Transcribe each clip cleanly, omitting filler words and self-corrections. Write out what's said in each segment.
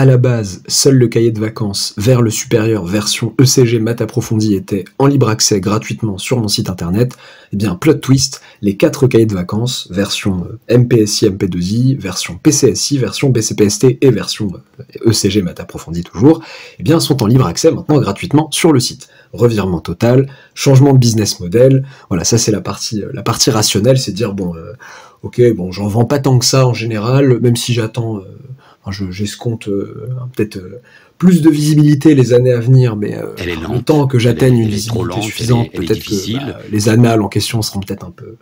la base, seul le cahier de vacances vers le supérieur version ECG maths approfondie était en libre accès gratuitement sur mon site internet, eh bien, plot twist, les 4 cahiers de vacances, version MPSI, MP2I, version PCSI, version BCPST et version ECG maths approfondie toujours, eh bien, sont en libre accès maintenant gratuitement sur le site. Revirement total, changement de business model, voilà, ça c'est la partie rationnelle, c'est de dire, bon, ok, bon, j'en vends pas tant que ça en général, même si j'attends... j'escompte peut-être plus de visibilité les années à venir, mais le temps que j'atteigne une visibilité suffisante, peut-être que les annales en question seront peut-être un peu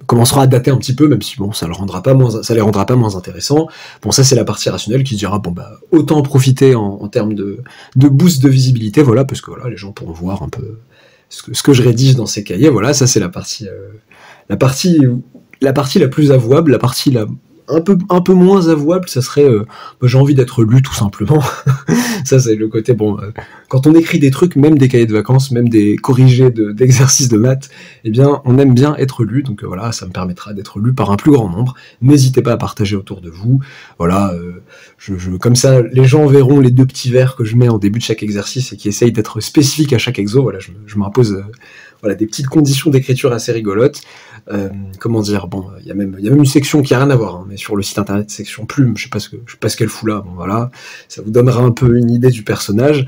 commenceront à dater un petit peu, même si bon, ça les rendra pas moins intéressants. Bon, ça c'est la partie rationnelle qui dira bon bah autant profiter en termes de boost de visibilité, voilà, parce que voilà, les gens pourront voir un peu ce que je rédige dans ces cahiers. Voilà, ça c'est la partie la plus avouable, la partie un peu moins avouable, ça serait j'ai envie d'être lu tout simplement. Ça c'est le côté bon, quand on écrit des trucs, même des cahiers de vacances, même des corrigés d'exercices de maths, eh bien on aime bien être lu, donc voilà, ça me permettra d'être lu par un plus grand nombre. N'hésitez pas à partager autour de vous, voilà, comme ça les gens verront les 2 petits vers que je mets en début de chaque exercice et qui essayent d'être spécifiques à chaque exo, voilà, je m'impose voilà, des petites conditions d'écriture assez rigolotes. Comment dire, bon, il y a même une section qui a rien à voir, hein, mais sur le site internet, section plume, je sais pas ce qu'elle fout là, bon voilà, ça vous donnera un peu une idée du personnage.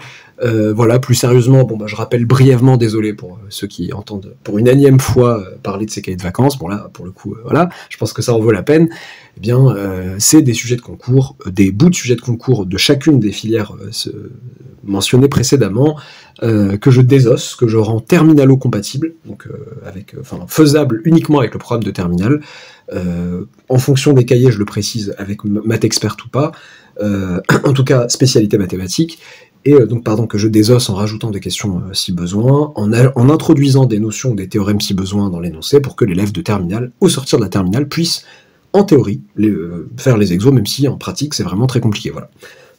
Voilà, plus sérieusement, bon bah je rappelle brièvement, désolé pour ceux qui entendent pour une énième fois parler de ces cahiers de vacances, bon là, pour le coup, voilà, je pense que ça en vaut la peine. Eh bien, c'est des sujets de concours, des bouts de sujets de concours de chacune des filières mentionnées précédemment, que je désosse, que je rends terminalo-compatible, donc faisable uniquement avec le programme de terminal. En fonction des cahiers, je le précise, avec Mathexpert ou pas, en tout cas spécialité mathématiques, et que je désosse en rajoutant des questions si besoin, en introduisant des notions, des théorèmes si besoin dans l'énoncé, pour que l'élève de terminale, au sortir de la terminale, puisse, en théorie, faire les exos, même si en pratique c'est vraiment très compliqué, voilà.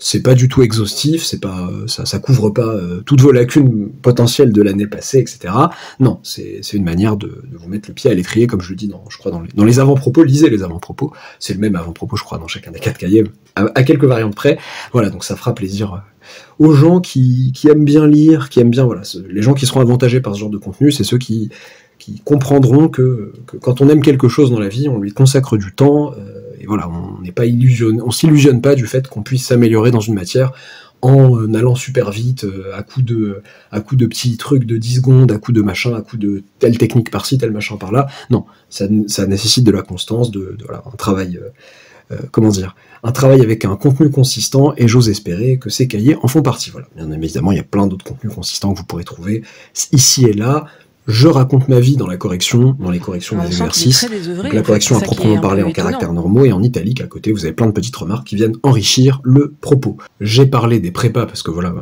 C'est pas du tout exhaustif, ça couvre pas toutes vos lacunes potentielles de l'année passée, etc. Non, c'est une manière de vous mettre le pied à l'étrier, comme je le dis dans les avant-propos, lisez les avant-propos, c'est le même avant-propos, je crois, dans chacun des 4 cahiers, à quelques variantes près, voilà, donc ça fera plaisir aux gens qui aiment bien lire, qui aiment bien, voilà, les gens qui seront avantagés par ce genre de contenu, c'est ceux qui comprendront que quand on aime quelque chose dans la vie, on lui consacre du temps, et voilà, on s'illusionne pas du fait qu'on puisse s'améliorer dans une matière en allant super vite, à coup de petits trucs de 10 secondes, à coup de machin, à coup de telle technique par-ci, tel machin par-là. Non, ça nécessite de la constance, voilà, un travail, un travail avec un contenu consistant, et j'ose espérer que ces cahiers en font partie. Voilà. Bien évidemment, il y a plein d'autres contenus consistants que vous pourrez trouver ici et là. Je raconte ma vie dans les corrections des exercices, donc la correction à proprement parler en caractères normaux, et en italique à côté, vous avez plein de petites remarques qui viennent enrichir le propos. J'ai parlé des prépas, parce que voilà,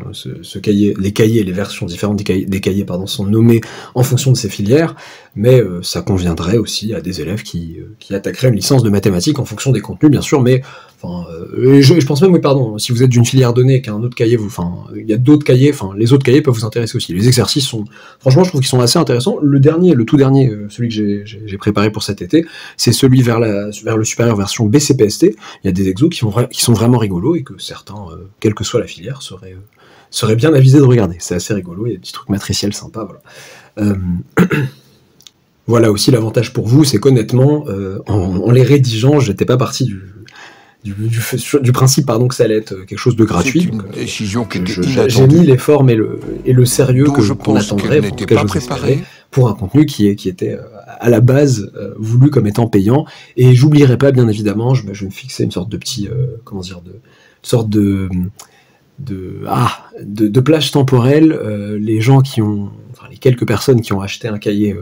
les cahiers, les versions différentes des cahiers sont nommés en fonction de ces filières, mais ça conviendrait aussi à des élèves qui attaqueraient une licence de mathématiques en fonction des contenus, bien sûr, mais je pense même, oui, pardon, si vous êtes d'une filière donnée et qu'un autre cahier, il y a d'autres cahiers, les autres cahiers peuvent vous intéresser aussi. Les exercices sont, franchement, je trouve qu'ils sont assez intéressants. Le tout dernier, celui que j'ai préparé pour cet été, c'est celui vers le supérieur version BCPST. Il y a des exos qui sont vraiment rigolos et que certains, quelle que soit la filière, seraient bien avisés de regarder. C'est assez rigolo, il y a des petits trucs matriciels sympas, voilà. Voilà aussi l'avantage pour vous, c'est qu'honnêtement, en les rédigeant, j'étais pas parti du principe que ça allait être quelque chose de gratuit. C'est une décision qui était j'ai inattendue. mis les formes et le sérieux Donc je qu'on pense attendrait, qu'elle en tout n'était cas pas j'ose espérer, préparée. pour un contenu qui était à la base voulu comme étant payant. Et j'oublierai pas, bien évidemment, je vais me fixer une sorte de petit, de plage temporelle. Les gens les quelques personnes qui ont acheté un cahier,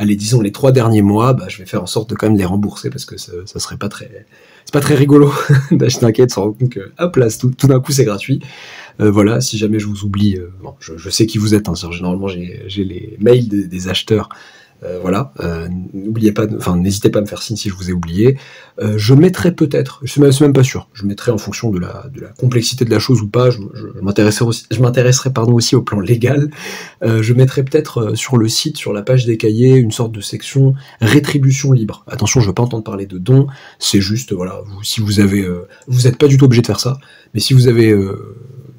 disons les 3 derniers mois, je vais faire en sorte de quand même les rembourser, parce que ça serait pas très, c'est pas très rigolo d'acheter un cahier de se rendre compte que hop là tout d'un coup c'est gratuit. Voilà, si jamais je vous oublie, je sais qui vous êtes, hein, généralement j'ai les mails des acheteurs Voilà, n'oubliez pas, enfin n'hésitez pas à me faire signe si je vous ai oublié. Je mettrai peut-être, je suis même pas sûr, je mettrai en fonction de la complexité de la chose ou pas, je m'intéresserai aussi au plan légal. Je mettrai peut-être sur le site, sur la page des cahiers, une sorte de section rétribution libre. Attention, je veux pas entendre parler de dons, c'est juste, voilà, si vous avez, vous n'êtes pas du tout obligé de faire ça, mais si vous avez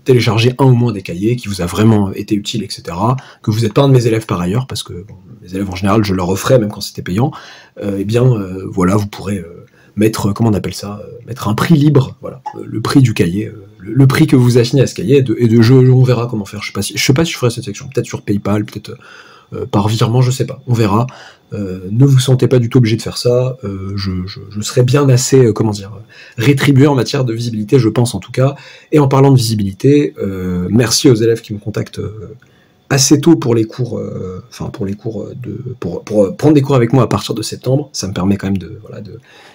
téléchargé un ou moins des cahiers, qui vous a vraiment été utile, etc., que vous n'êtes pas un de mes élèves par ailleurs, parce que bon, mes élèves en général, je leur offrais, même quand c'était payant, eh bien, voilà, vous pourrez mettre, comment on appelle ça, mettre un prix libre, voilà, le prix du cahier, le prix que vous assignez à ce cahier, on verra comment faire, je sais pas si je ferai cette section, peut-être sur PayPal, peut-être par virement, je sais pas, on verra. Ne vous sentez pas du tout obligé de faire ça, je serai bien assez, comment dire, rétribué en matière de visibilité, je pense en tout cas. Et en parlant de visibilité, merci aux élèves qui me contactent assez tôt pour les cours, pour prendre des cours avec moi à partir de septembre. Ça me permet quand même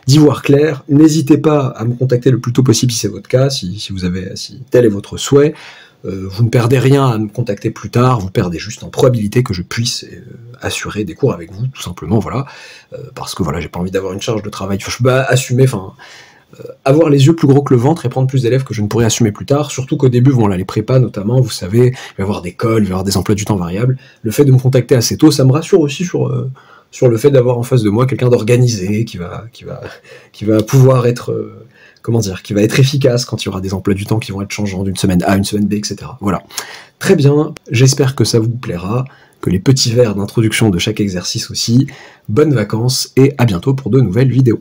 d'y voir clair. N'hésitez pas à me contacter le plus tôt possible si c'est votre cas, si tel est votre souhait. Vous ne perdez rien à me contacter plus tard, vous perdez juste en probabilité que je puisse assurer des cours avec vous, tout simplement, voilà, parce que voilà, j'ai pas envie d'avoir une charge de travail, je peux pas assumer, avoir les yeux plus gros que le ventre et prendre plus d'élèves que je ne pourrais assumer plus tard, surtout qu'au début, voilà, les prépas notamment, vous savez, il va y avoir des cols, il va y avoir des emplois du temps variables, le fait de me contacter assez tôt, ça me rassure aussi sur le fait d'avoir en face de moi quelqu'un d'organisé, qui va pouvoir être... qui va être efficace quand il y aura des emplois du temps qui vont être changeants d'une semaine A à une semaine B, etc. Voilà. Très bien, j'espère que ça vous plaira, que les petits vers d'introduction de chaque exercice aussi. Bonnes vacances et à bientôt pour de nouvelles vidéos.